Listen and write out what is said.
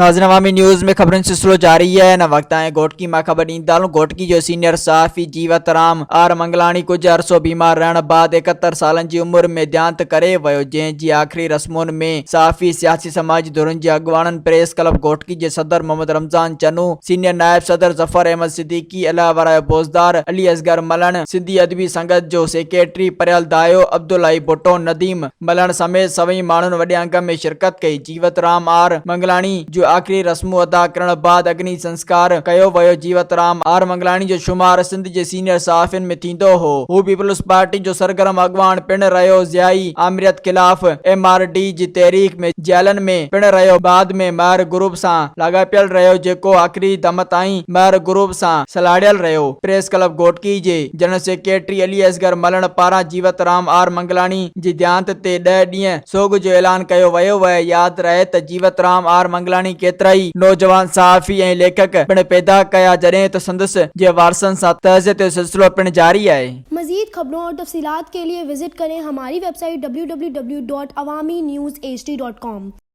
नाज़रीन अवामी न्यूज़ में खबरन सिलसिलो जारी है। न वक्त आए घोटकी मां खबर ॾींदालूं। घोटकी जो सीनियर सहाफ़ी जीवत राम आर मंगलानी कुछ अरसो बीमार रहण बाद 71 सालन जी उम्र में देहांत करे वियो, जंहिं जी आख़िरी रस्मुनि में सहाफ़ी सियासी समाजी धुरनि जे अॻुवाणनि प्रेस क्लब घोटकी जे सदर मोहम्मद रमज़ान चनू, सीनियर नायब सदर ज़फ़र अहमद सिद्दीकी, अलावारा बोज़दार अली असगर मलन, सिंधी अदबी संगत जो सेक्रेटरी परियल दायो अब्दुल भुट्टो, नदीम मलन समेत सभई माण्हुनि वॾे अंग में शिरकत कई। जीवत राम आर मंगलानी जो आख़िरी रस्मू अदा करण बाद अग्नि संस्कार कयो वियो। जीवत राम आर मंगलानी जो शुमार सिंध जे सीनियर सहाफ़ियुनि में थींदो हो। हू पीपल्स पार्टी जो सरगर्म अॻवान पिण रहियो। ज़ियाई आमिरियत खिलाफ़ MRD जी तहरीक में जेलनि में पिण रहियो। बाद में महर ग्रुप सां लाॻापियल रहियो, जेको आख़िरी दम ताईं महर ग्रुप सां सलाड़ियल रहियो। प्रेस क्लब घोटकी जे जनरल सेक्रेटरी अली असगर मलन पारां जीवत राम आर मंगलानी जी देहांत ते 10 ॾींहं सोग जो ऐलान कयो वियो आहे। यादि रहे त जीवत राम आर मंगलानी केतिरा ई नौजवान सहाफ़ी ऐं लेखक पिण पैदा कया, जॾहिं त संदसि जे वारसनि सां तहज़ीत जो सिलसिलो पिण जारी आहे। मज़ीद खबरों और तफसीलात के लिए विजिट करें हमारी वेबसाइट www.awamiNewsHD.com।